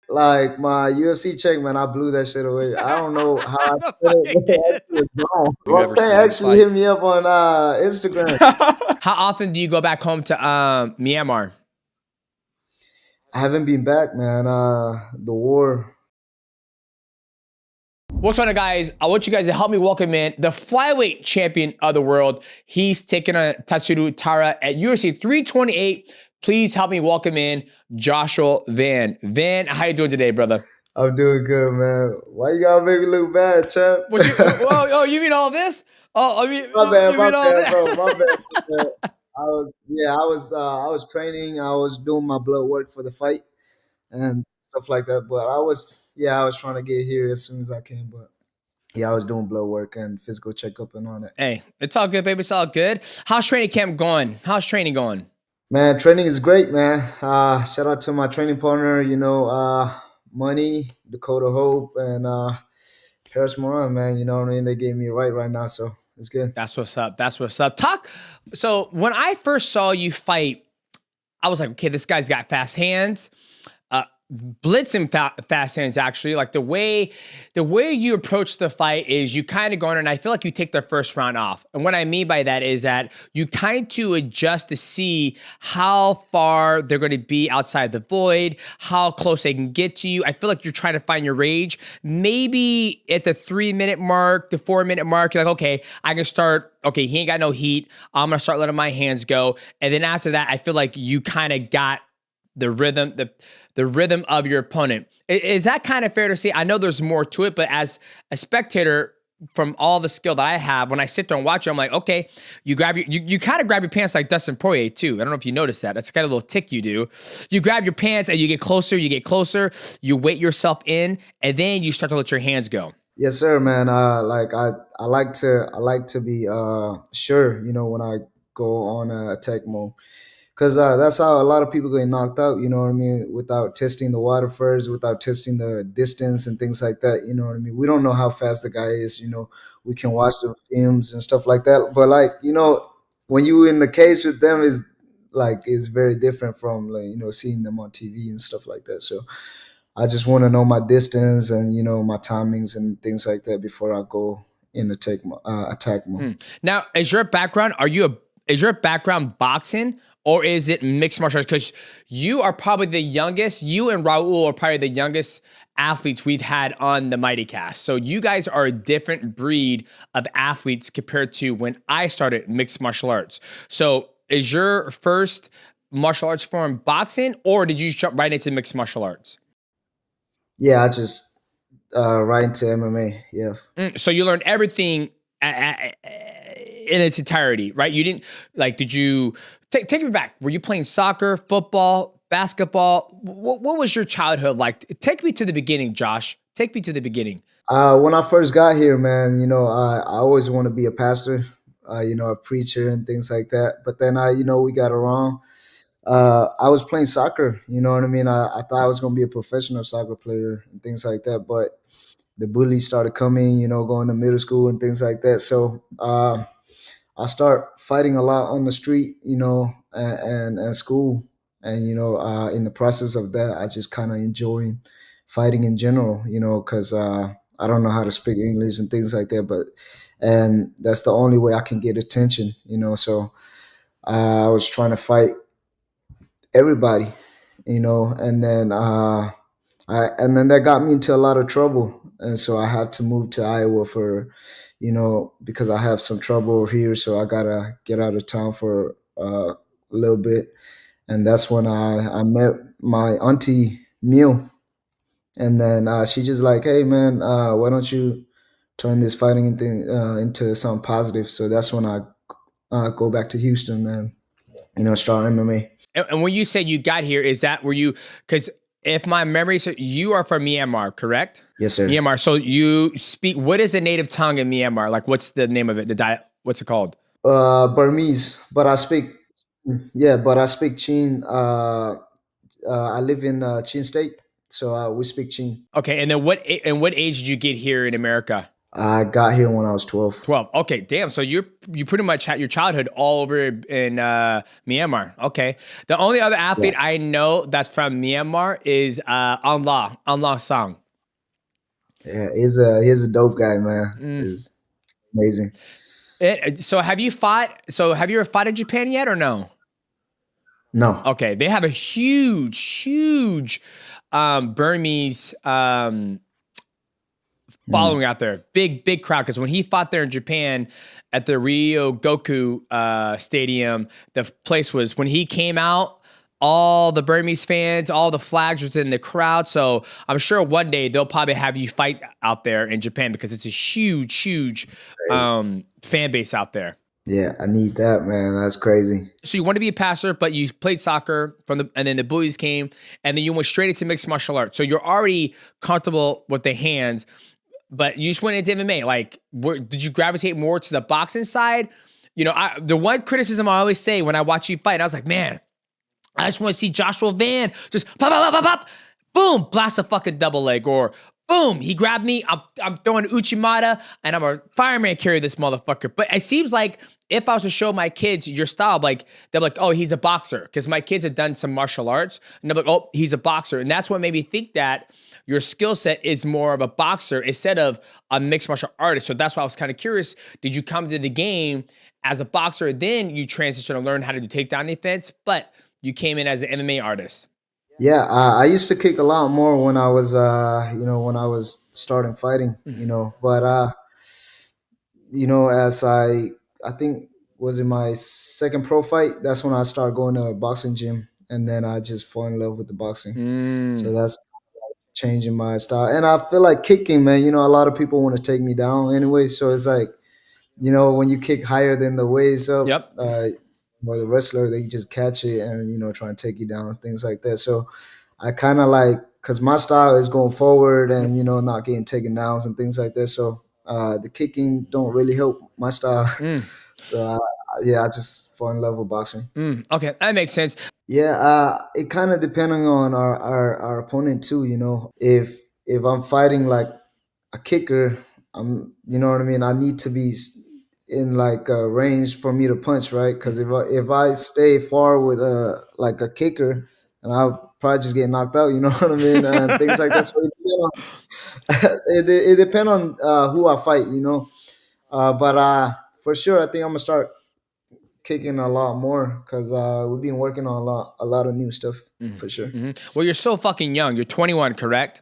Like my UFC check, man, I blew that shit away. I don't know how I No spent it, but that fucking- shit was gone. You ever Roxanne seen him actually fight? hit me up on Instagram. How often do you go back home to Myanmar? I haven't been back, man. The war. What's going on, guys? I want you guys to help me welcome in the flyweight champion of the world. He's taking on Tatsuru Taira at UFC 328. Please help me welcome in Joshua Van. Van, how you doing today, brother? I'm doing good, man. Why you gotta make me look bad, champ? What you? Oh, you mean all this? Oh, I mean, you My mean all bad, this? bro. My bad. My bad. I was training. I was doing my blood work for the fight and stuff like that. But I was trying to get here as soon as I can. But yeah, I was doing blood work and physical checkup and all that. Hey, it's all good, baby. It's all good. How's training camp going? How's training going? Man, training is great, man. Shout out to my training partner, Money, Dakota Hope, and Paris Moran, man. You know what I mean? They gave me a right now, so it's good. That's what's up. That's what's up. Talk. So when I first saw you fight, I was like, okay, this guy's got fast hands. Blitz and fast hands, actually. Like the way you approach the fight is you kind of go in, and I feel like you take the first round off. And what I mean by that is that you kind of adjust to see how far they're going to be outside the void, how close they can get to you. I feel like you're trying to find your rage. Maybe at the 3-minute mark, the 4-minute mark, you're like, okay, I can start. Okay, he ain't got no heat. I'm gonna start letting my hands go. And then after that, I feel like you kind of got the rhythm of your opponent. Is that kind of fair to say? I know there's more to it, but as a spectator, from all the skill that I have, when I sit there and watch you, I'm like, okay, you kind of grab your pants like Dustin Poirier too. I don't know if you noticed that. That's kind of a little tick you do. You grab your pants and you get closer, you weight yourself in, and then you start to let your hands go. Yes, sir, man. I like to be sure, when I go on attack mode. Because that's how a lot of people get knocked out, you know what I mean, without testing the water first, without testing the distance and things like that, you know what I mean. We don't know how fast the guy is, we can watch the films and stuff like that. But like, when you in the cage with them is very different from like, seeing them on TV and stuff like that. So I just want to know my distance and, my timings and things like that before I go in attack mode. Now, is your background boxing or is it mixed martial arts? Because you are probably the youngest. You and Raul are probably the youngest athletes we've had on the Mighty Cast. So you guys are a different breed of athletes compared to when I started mixed martial arts. So is your first martial arts form boxing, or did you jump right into mixed martial arts? Yeah, I just right into MMA. Yeah. So you learned everything in its entirety, right? You didn't like. Did you take me back? Were you playing soccer, football, basketball? What was your childhood like? Take me to the beginning, Josh. Take me to the beginning. When I first got here, man, I always want to be a pastor, a preacher and things like that. But then we got around. I was playing soccer, you know what I mean? I thought I was going to be a professional soccer player and things like that. But the bullies started coming, going to middle school and things like that. So I start fighting a lot on the street, and school. And, in the process of that, I just kind of enjoying fighting in general, because I don't know how to speak English and things like that. And that's the only way I can get attention, So I was trying to fight everybody, and then that got me into a lot of trouble, and so I had to move to Iowa for, because I have some trouble here, so I gotta get out of town for a little bit, and that's when I met my auntie Meal, and then she just like, hey man, why don't you turn this fighting thing into something positive? So that's when I go back to Houston and start MMA. And when you say you got here, is that where you? Because if my memory, so you are from Myanmar, correct? Yes, sir. Myanmar. So you speak. What is the native tongue in Myanmar? Like, what's the name of it? The diet. What's it called? Burmese, but I speak. Yeah, but I speak Chin. I live in Chin State, so we speak Chin. Okay. And then what age did you get here in America? I got here when I was 12. 12. Okay, damn. So you pretty much had your childhood all over in Myanmar. Okay. The only other Yeah, athlete I know that's from Myanmar is Allah Sang. yeah. He's a dope guy, man. He's amazing. So have you fought? So have you ever fought in Japan yet or no? No. Okay, they have a huge Burmese Mm, following out there. Big crowd. Because when he fought there in Japan at the Rio Goku Stadium, the place was when he came out. All the Burmese fans, all the flags within the crowd. So I'm sure one day they'll probably have you fight out there in Japan because it's a huge fan base out there. yeah, I need that, man. That's crazy. So you want to be a passer, but you played soccer and then the bullies came, and then you went straight into mixed martial arts. So you're already comfortable with the hands, but you just went into MMA. Like, did you gravitate more to the boxing side? You know, the one criticism I always say when I watch you fight, I was like, man, I just want to see Joshua Van just pop, pop, pop, pop, pop, boom, blast a fucking double leg, or boom, he grabbed me. I'm throwing Uchimata, and I'm a fireman carry this motherfucker. But it seems like if I was to show my kids your style, like they're like, oh, he's a boxer, because my kids have done some martial arts, and they're like, oh, he's a boxer, and that's what made me think that your skill set is more of a boxer instead of a mixed martial artist. So that's why I was kind of curious. Did you come to the game as a boxer, then you transition and learn how to do takedown defense, but you came in as an MMA artist? Yeah, I used to kick a lot more when I was, when I was starting fighting, Mm. but as I think was in my second pro fight, that's when I started going to a boxing gym, and then I just fall in love with the boxing. So Mm. that's changing my style, and I feel like kicking, man. A lot of people want to take me down anyway, so it's like, when you kick higher than the waist up, Yep. or the wrestler, they just catch it and try and take you down, things like that. So I kind of like, because my style is going forward and not getting taken downs and things like that. So the kicking don't really help my style. Mm. So yeah, I just fall in love with boxing. Okay, that makes sense. Yeah, it kind of depending on our opponent too. If I'm fighting like a kicker, you know what I mean. I need to be in like a range for me to punch, right? Because if I stay far with like a kicker, and I'll probably just get knocked out. You know what I mean, and things like that. So it depends on who I fight. But for sure, I think I'm gonna start kicking a lot more because we've been working on a lot of new stuff Mhm, for sure. mhm. Well, you're so fucking young. You're 21, correct?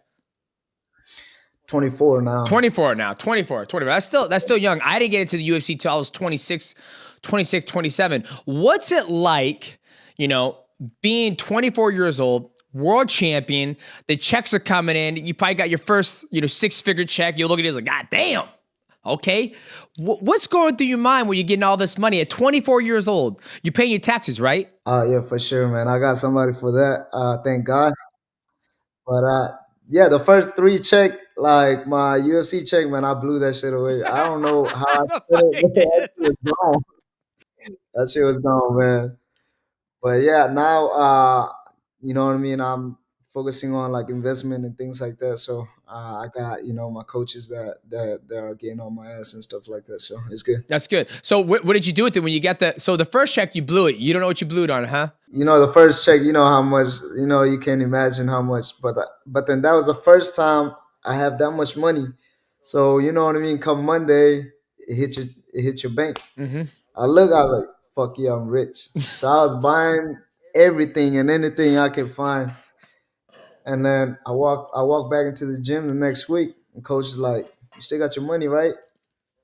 24 now. 24 now. 24. That's still young. I didn't get into the UFC till I was 26, 27. What's it like, you know, being 24 years old, world champion, the checks are coming in, you probably got your first, six-figure check. You look at it like, God damn. Okay. What's going through your mind when you're getting all this money at 24 years old? You're paying your taxes, right? Yeah, for sure, man. I got somebody for that. Thank God. But yeah, the first three check, like my UFC check, man, I blew that shit away. I don't know how I spent it, but that shit was gone. That shit was gone, man. But yeah, now you know what I mean. I'm focusing on like investment and things like that. So I got my coaches that are getting on my ass and stuff like that. So it's good. That's good. So what did you do with it when you got the? So the first check you blew it. You don't know what you blew it on, huh? The first check, how much, you can't imagine how much, but then that was the first time I have that much money. So you know what I mean. Come Monday, it hit your bank. Mm-hmm. I was like, fuck yeah, I'm rich. So I was buying everything and anything I could find. And then I walk back into the gym the next week, and coach is like, "You still got your money, right?"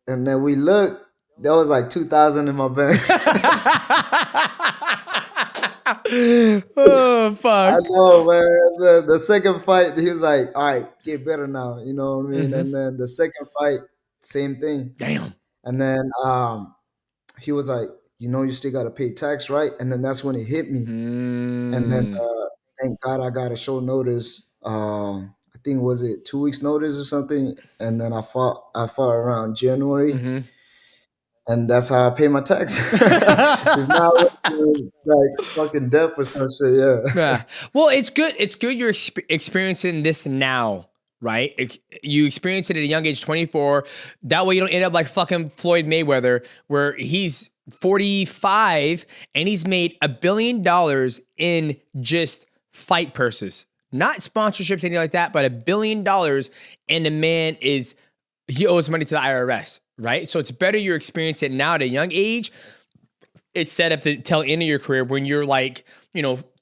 And then we look, there was like 2,000 in my bank. Oh I fuck. know, man. The second fight, he was like, "All right, get better now." You know what I mean? Mm-hmm. And then the second fight, same thing. Damn. And then he was like, "You still got to pay tax, right?" And then that's when it hit me. And then Mm. thank God I got a short notice. I think was it 2 weeks notice or something. And then I fought around January, Mm-hmm. and that's how I pay my tax. If not, I would be like fucking death or some shit. Yeah. Yeah. Well, it's good. It's good you're experiencing this now, right? You experience it at a young age, 24. That way you don't end up like fucking Floyd Mayweather, where he's 45 and he's made $1 billion in just fight purses. Not sponsorships, anything like that, but $1 billion. And the man is, he owes money to the IRS, right? So it's better you experience it now at a young age instead of the tail end of your career when you're like,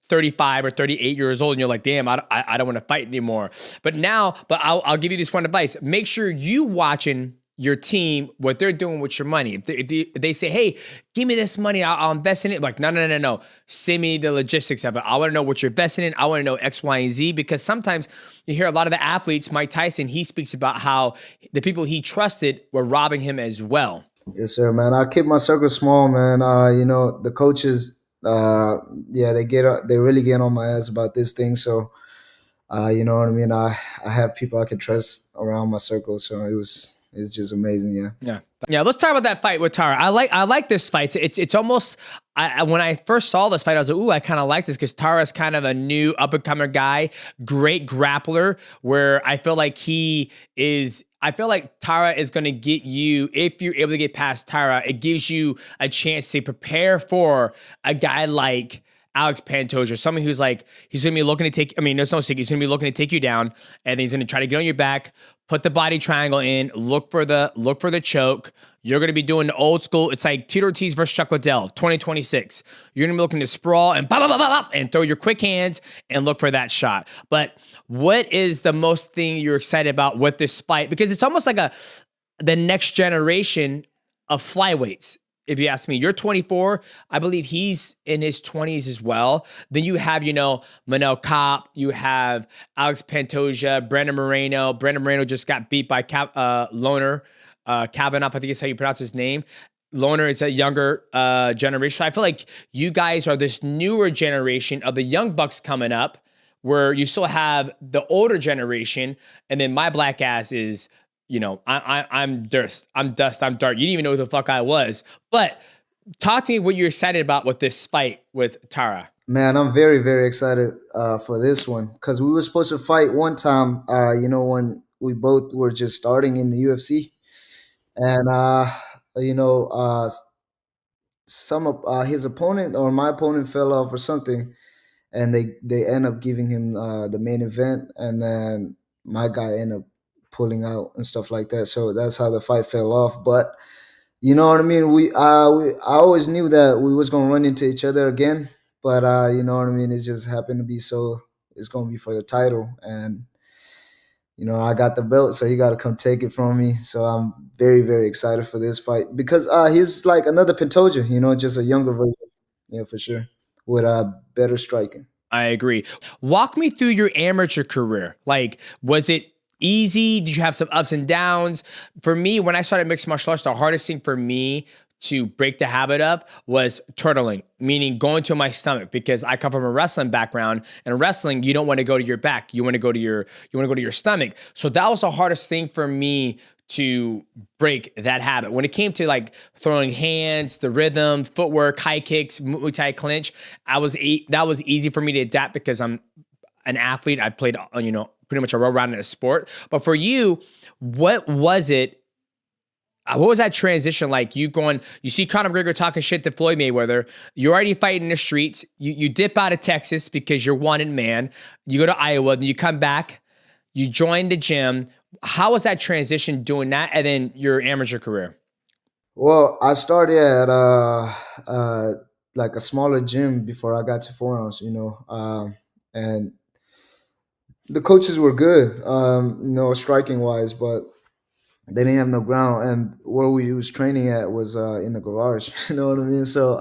35 or 38 years old and you're like, damn, I don't want to fight anymore. But I'll give you this one advice. Make sure you watching your team, what they're doing with your money. If they say, hey, give me this money, I'll invest in it. Like, no, no, no, no. Send me the logistics of it. I want to know what you're investing in. I want to know X, Y, and Z, because sometimes you hear a lot of the athletes, Mike Tyson, he speaks about how the people he trusted were robbing him as well. Yes, sir, man. I keep my circle small, man. The coaches, yeah, they really get on my ass about this thing. So, you know what I mean. I have people I can trust around my circle, so it's just amazing. Yeah. Yeah. Yeah, let's talk about that fight with Tara. I like this fight. It's almost when I first saw this fight, I was like, ooh, I kind of like this because Tara's kind of a new up and comer guy, great grappler. Where I feel like he is. I feel like Tara is going to get you, if you're able to get past Tara, it gives you a chance to prepare for a guy like Alex Pantoja, someone who's like, he's going to be looking to take, I mean, there's no secret, he's going to be looking to take you down, and then he's going to try to get on your back, put the body triangle in, look for the choke. You're going to be doing the old school. It's like Tito Ortiz versus Chuck Liddell, 2026. You're going to be looking to sprawl and bop, bop, bop, bop, and throw your quick hands and look for that shot. But what is the most thing you're excited about with this fight? Because it's almost like the next generation of flyweights. If you ask me, you're 24. I believe he's in his 20s as well. Then you have, Manel Kopp. You have Alex Pantoja, Brandon Moreno. Brandon Moreno just got beat by Loner. Kavanaugh, I think is how you pronounce his name. Loner is a younger generation. I feel like you guys are this newer generation of the young bucks coming up, where you still have the older generation, and then my black ass is, I'm dust. I'm dust. I'm dark. You didn't even know who the fuck I was. But talk to me what you're excited about with this fight with Tara. Man, I'm very, very excited for this one because we were supposed to fight one time. When we both were just starting in the UFC, and you know, uh, some of his opponent or my opponent fell off or something, and they end up giving him the main event, and then my guy ended up pulling out and stuff like that. So that's how the fight fell off. But you know what I mean. I always knew that we was gonna run into each other again, but you know what I mean. It just happened to be so. It's gonna be for the title, and I got the belt, so he got to come take it from me. So I'm very, very excited for this fight because he's like another Pantoja, just a younger version. Yeah, for sure, with better striking. I agree. Walk me through your amateur career. Like, was it easy? Did you have some ups and downs? For me, when I started mixed martial arts, the hardest thing for me to break the habit of was turtling, meaning going to my stomach, because I come from a wrestling background, and wrestling, you don't want to go to your back. You want to go to your stomach. So that was the hardest thing for me to break that habit. When it came to like throwing hands, the rhythm, footwork, high kicks, Muay Thai clinch, that was easy for me to adapt because I'm an athlete. I played, pretty much a well-rounded sport. But for you, what was it? What was that transition like? You see Conor McGregor talking shit to Floyd Mayweather. You're already fighting in the streets. You dip out of Texas because you're wanted man. You go to Iowa, then you come back. You join the gym. How was that transition doing that, and then your amateur career? Well, I started at like a smaller gym before I got to forearms, and the coaches were good, striking wise, but they didn't have no ground, and where we was training at was in the garage. You know what I mean? So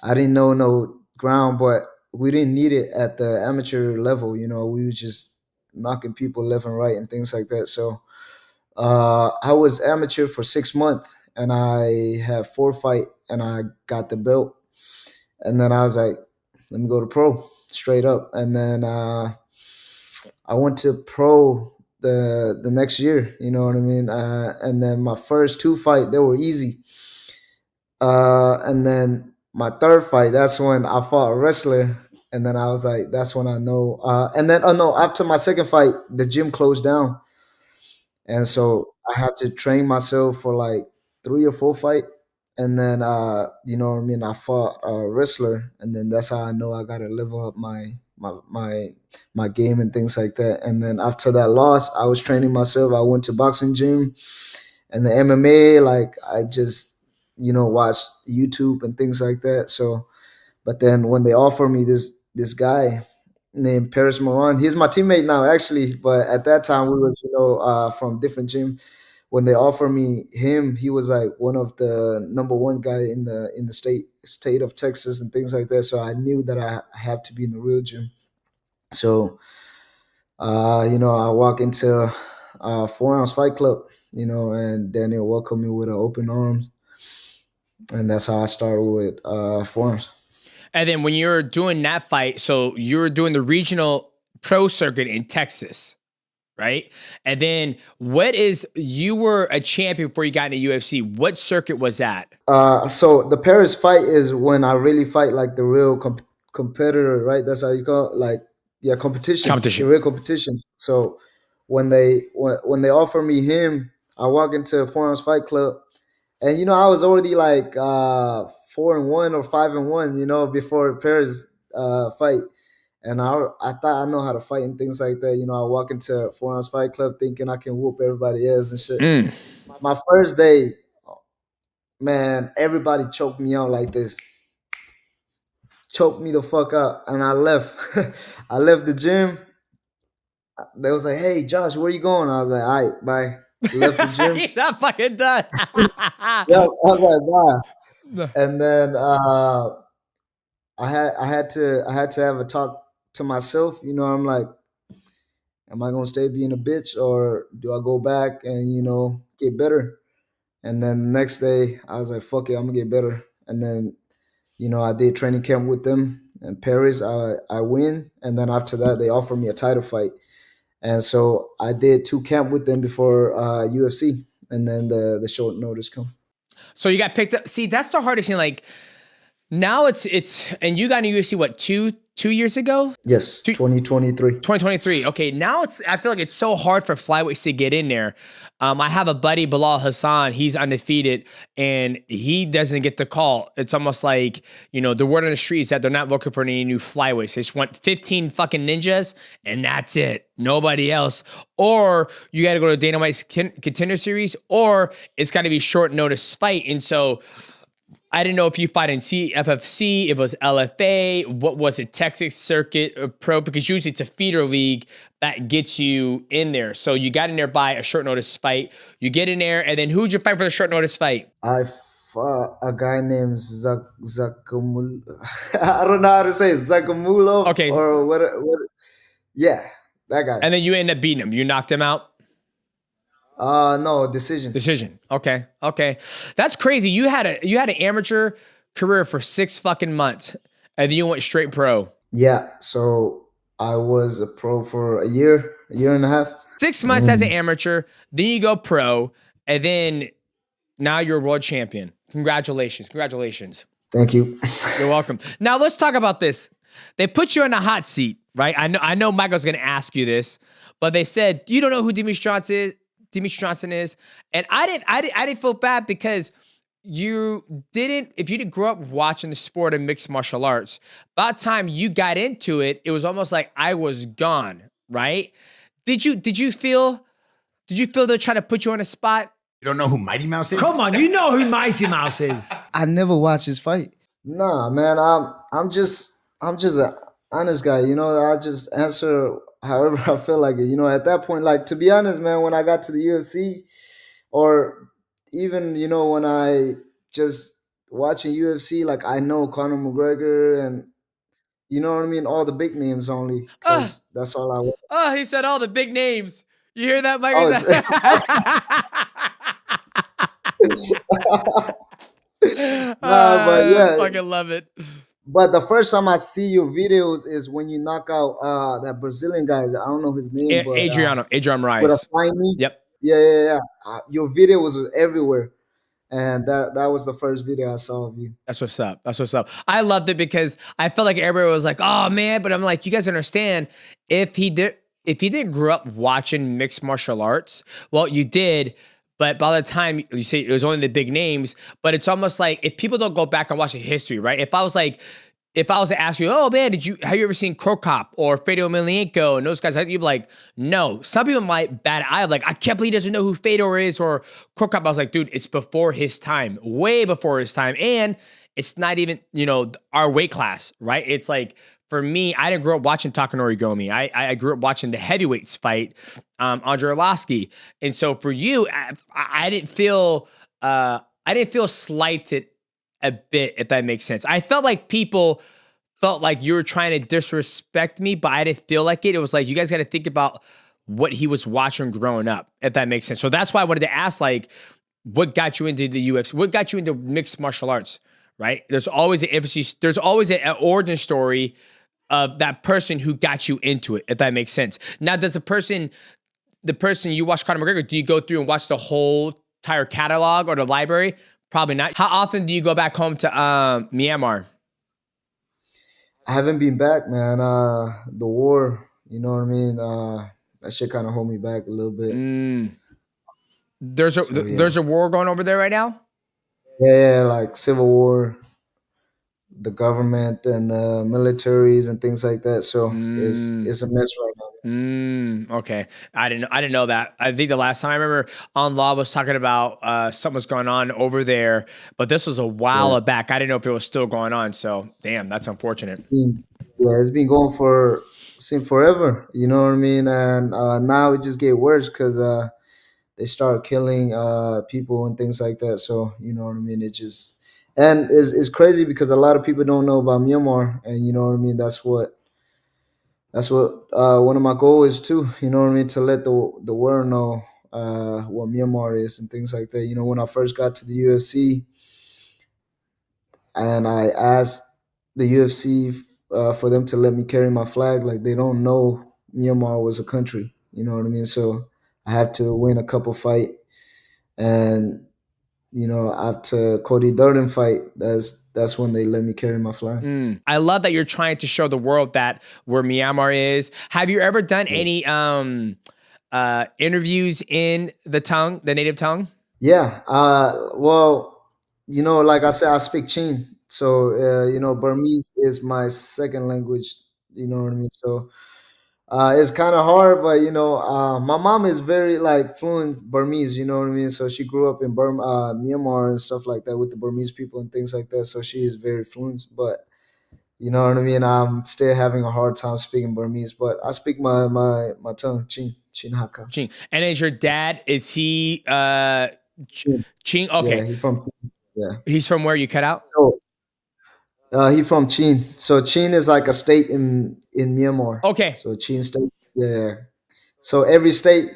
I didn't know no ground, but we didn't need it at the amateur level. We was just knocking people left and right and things like that. So I was amateur for 6 months, and I had four fight, and I got the belt, and then I was like, let me go to pro straight up, and then I went to pro the next year. You know what I mean? And then my first two fight, they were easy. And then my third fight, that's when I fought a wrestler, and then I was like, that's when I know. And then oh no, after my second fight, the gym closed down. and so I have to train myself for like 3 or 4 fight, and then you know what I mean. I fought a wrestler, and then that's how I know I gotta level up my game and things like that. And then after that loss, I was training myself. I went to boxing gym and the MMA. Like I just watched YouTube and things like that. So, but then when they offer me this guy named Paris Moran, he's my teammate now actually. But at that time we was from different gym. When they offered me him, he was like one of the number one guy in the state of Texas and things like that. So I knew that I have to be in the real gym. So I walk into 4 ounce fight club, and Daniel welcomed me with an open arms, and that's how I started with 4 ounce. And then when you're doing that fight, so you're doing the regional pro circuit in Texas, right? And then you were a champion before you got into UFC. What circuit was that? So the Paris fight is when I really fight like the real competitor, right? That's how you call it, like yeah, competition, the Competition. real competition. So when they offer me him, I walk into a 4 ounce fight club, and I was already like 4-1 or 5-1, before Paris fight, and I thought I know how to fight and things like that. I walk into a 4 ounce fight club thinking I can whoop everybody else and shit. Mm. My first day, man, everybody choked me out like this, choked me the fuck out, and I left. I left the gym. They was like, "Hey, Josh, where you going?" I was like, "All right, bye." Left the gym. He's not fucking done. Yeah, I was like, "Bye." And then I had to have a talk to myself. I'm like, am I gonna stay being a bitch, or do I go back and get better? And then the next day, I was like, fuck it, I'm gonna get better. And then I did training camp with them in Paris. I win, and then after that, they offered me a title fight, and so I did 2 camp with them before UFC, and then the short notice come. So you got picked up. See, that's the hardest thing. Like now it's and you got into UFC what, two years ago? Yes, 2023. 2023. Okay, now I feel like it's so hard for flyweights to get in there. I have a buddy, Bilal Hassan. He's undefeated, and he doesn't get the call. It's almost like the word on the street is that they're not looking for any new flyweights. They just want 15 fucking ninjas, and that's it. Nobody else. Or you got to go to Dana White's Contender Series, or it's got to be short notice fight. And so I didn't know if you fight in CFFC, if it was LFA, what was it, Texas Circuit Pro? Because usually it's a feeder league that gets you in there. So you got in there by a short notice fight. You get in there, and then who'd you fight for the short notice fight? I fought a guy named Zakamul. I don't know how to say it, Zakamulov Okay, or what. Yeah, that guy. and then you end up beating him. You knocked him out. No, decision. Decision. Okay, okay, that's crazy. You had an amateur career for 6 fucking months, and then you went straight pro. Yeah, so I was a pro for a year and a half. 6 months as an Mm, amateur, then you go pro, and then now you're a world champion. Congratulations. Congratulations. thank you. You're welcome. Now let's talk about this. They put you in a hot seat, right? I know Michael's gonna ask you this, but they said you don't know who Demetrius Johnson is. And I didn't feel bad because if you didn't grow up watching the sport of mixed martial arts, by the time you got into it, it was almost like I was gone, right? Did you feel they're trying to put you on a spot? You don't know who Mighty Mouse is? Come on, you know who Mighty Mouse is. I never watched his fight. Nah, man, I'm just an honest guy. I just answer however I feel like it. At that point, like to be honest, man, when I got to the UFC, or even when I just watching UFC, like I know Conor McGregor and you know what I mean, all the big names only Ah, because that's all I want. he said all the big names. You hear that, Mike? Oh, nah, but I yeah. fucking love it. But the first time I see your videos is when you knock out that Brazilian guy. I don't know his name, but Adrian with a Rice. flying knee. Yep. Yeah, yeah, yeah. Your video was everywhere, and that was the first video I saw of you. That's what's up. That's what's up. I loved it because I felt like everybody was like, "Oh man," but I'm like, you guys understand if he did. if you didn't grow up watching mixed martial arts, well, you did, but by the time you say it was only the big names, but it's almost like if people don't go back and watch the history, right? If I was to ask you, oh man, have you ever seen Krokop or Fedor Emelianenko and those guys? You'd be like, no. Some people might bat an eye, like, I can't believe he doesn't know who Fedor is or Krokop. I was like, dude, it's before his time, way before his time. And it's not even, our weight class, right? It's like, for me, I didn't grow up watching Takanori Gomi. I grew up watching the heavyweights fight, Andre Arlovsky. And so for you, I didn't feel slighted a bit, if that makes sense. I felt like people felt like you were trying to disrespect me, but I didn't feel like it. It was like, you guys got to think about what he was watching growing up, if that makes sense. So that's why I wanted to ask, like, what got you into the UFC? What got you into mixed martial arts, right? There's always an emphasis, there's always an origin story of that person who got you into it, if that makes sense. Now, does the person you watch Conor McGregor, do you go through and watch the whole entire catalog or the library? Probably not. How often do you go back home to Myanmar? I haven't been back, man. The war, you know what I mean. That shit kind of hold me back a little bit. Mm, there's a So yeah, there's a war going over there right now. yeah, like civil war, the government and the militaries and things like that. So Mm, it's a mess right now. okay. I didn't know that. I think the last time I remember on Law was talking about something was going on over there, but this was a Yeah, while back. I didn't know if it was still going on. So damn, that's it's unfortunate. been yeah, it's been going for since forever. You know what I mean? And now it just get worse because they start killing people and things like that. So you know what I mean? It just and it's crazy because a lot of people don't know about Myanmar, and you know what I mean. That's what one of my goals is too. You know what I mean? To let the world know what Myanmar is and things like that. You know, when I first got to the UFC and I asked the UFC for them to let me carry my flag, like they don't know Myanmar was a country. You know what I mean? So I have to win a couple fight, and after Cody Durden fight, that's when they let me carry my flag. I love that you're trying to show the world that where Myanmar is. Have you ever done Yeah. any interviews in the native tongue? Yeah. Well, like I said, I speak Chin. So, Burmese is my second language. You know what I mean? So, it's kind of hard, but my mom is very like fluent Burmese. You know what I mean? So she grew up in Myanmar and stuff like that with the Burmese people and things like that. So she is very fluent. But you know what I mean? I'm still having a hard time speaking Burmese, but I speak my tongue, Chin Haka. Ching. And is your dad, is he Chin. Ching? Yeah, Okay. he from yeah. He's from where you cut out? So he from Chin. So Chin is like a state in Myanmar. Okay. So Chin state. Yeah. So every state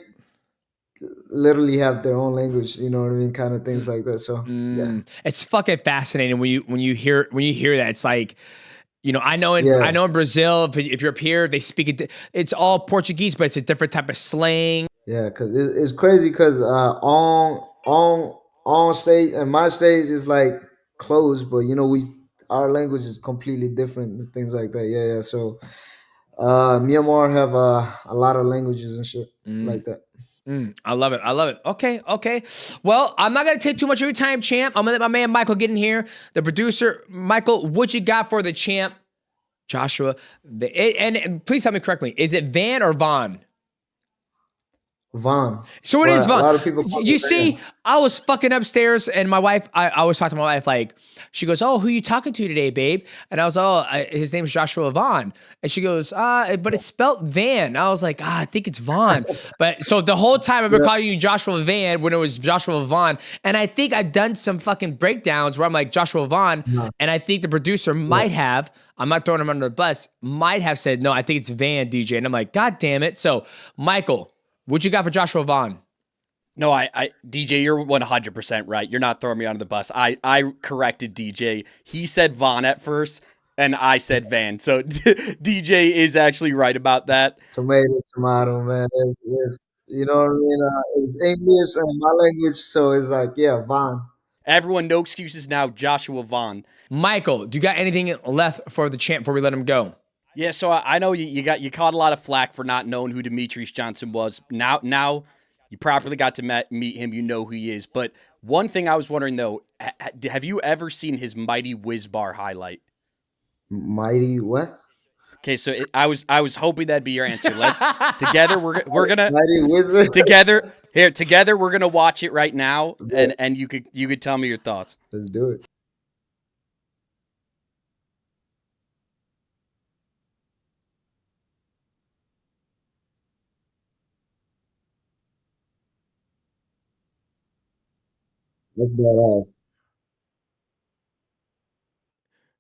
literally have their own language. You know what I mean? Kind of things like that. So yeah, It's fucking fascinating when you hear that. It's like, I yeah, know in Brazil, if you're up here, they speak it. It's all Portuguese, but it's a different type of slang. yeah. Because it's crazy. Because on stage and my stage is like closed, but we our language is completely different and things like that. Yeah, yeah. So Myanmar have a lot of languages and shit like that. I love it. I love it. Okay, okay. Well, I'm not gonna take too much of your time, champ. I'm gonna let my man Michael get in here. The producer, Michael, what you got for the champ, Joshua? And please tell me correctly. Is it Van or Vaughn? Vaughn, So it is but a Vaughn. lot of people call me You see, Van. I was fucking upstairs, and my wife, I always talk to my wife, like, she goes, "Oh, who you talking to today, babe?" And I was, his name's Joshua Vaughn. And she goes, but it's spelt Van. I was like, I think it's Vaughn. But so the whole time I've been Yeah, calling you Joshua Van when it was Joshua Vaughn. And I think I've done some fucking breakdowns where I'm like, Joshua Vaughn. no, And I think the producer yeah. might have, I'm not throwing him under the bus, might have said, no, I think it's Van, DJ. And I'm like, God damn it. So, Michael, what you got for Joshua Vaughn? No, DJ, you're 100% right. You're not throwing me under the bus. I corrected DJ. He said Vaughn at first, and I said Van. So DJ is actually right about that. Tomato, tomato, man. It's you know what I mean. It's English and my language, so it's like yeah, Vaughn. Everyone, no excuses now. Joshua Vaughn. Michael, do you got anything left for the champ before we let him go? Yeah, so I know you caught a lot of flack for not knowing who Demetrius Johnson was. Now you properly got to meet him. You know who he is. But one thing I was wondering though, have you ever seen his mighty whiz bar highlight? Mighty what? Okay, so I was hoping that'd be your answer. Let's together we're gonna Mighty Wizard. together we're gonna watch it right now, Yeah, and you could tell me your thoughts. let's do it. That's badass.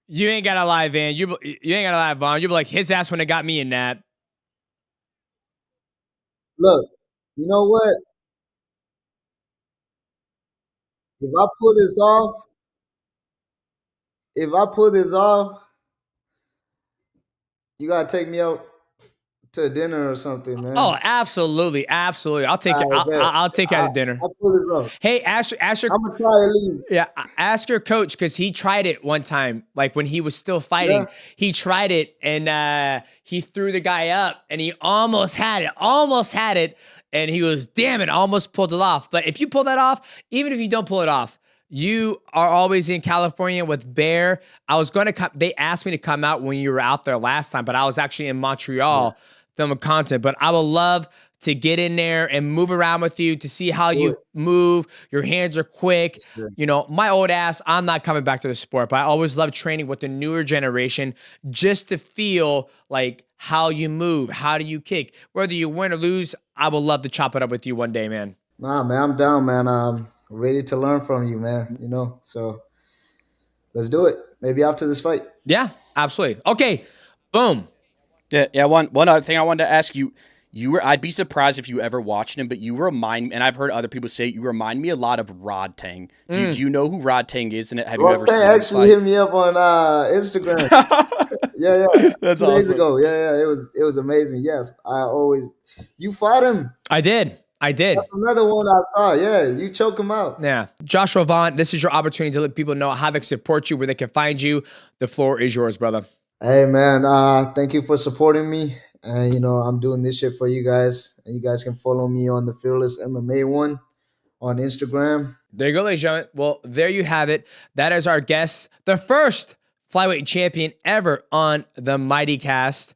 You ain't got to lie, Van. You ain't got to lie, Vaughn. You be like, his ass when it got me in that. Look, you know what? If I pull this off, if I pull this off, you gotta take me out to dinner or something, Oh, man. absolutely, absolutely. I'll take I you. bet. I'll take you out to dinner. I pull this off. Hey, ask your I'm gonna try at least. yeah, ask your coach because he tried it one time, like when he was still Yeah. fighting. He tried it and he threw the guy up and he almost had it, and he was damn it, almost pulled it off. But if you pull that off, even if you don't pull it off, you are always in California with Bear. I was going to come. They asked me to come out when you were out there last time, but I was actually in Montreal filming content. But I would love to get in there and move around with you to see how Do you it. move. Your hands are quick. Sure. You know, my old ass, I'm not coming back to the sport, but I always love training with the newer generation just to feel like how you move, how do you kick. Whether you win or lose, I would love to chop it up with you one day, man. Nah, man, I'm down, man. I'm ready to learn from you, man. So let's do it. Maybe after this fight. Yeah, absolutely. Okay, boom. Yeah. One other thing I wanted to ask you. I'd be surprised if you ever watched him, but you remind, and I've heard other people say you remind me a lot of Rod Tang. Do you know who Rod Tang is? And have you ever Roxanne seen him actually fight? hit me up on Instagram. Yeah, yeah. That's 2 days awesome. ago. Yeah, yeah. It was amazing. Yes. You fought him. I did. That's another one I saw. Yeah, you choke him out. Yeah. Joshua Vaughn, this is your opportunity to let people know how they can support you, where they can find you. The floor is yours, brother. Hey man, thank you for supporting me. And I'm doing this shit for you guys. And you guys can follow me on the Fearless MMA one on Instagram. There you go, ladies and gentlemen. Well, there you have it. That is our guest, the first flyweight champion ever on the Mighty Cast.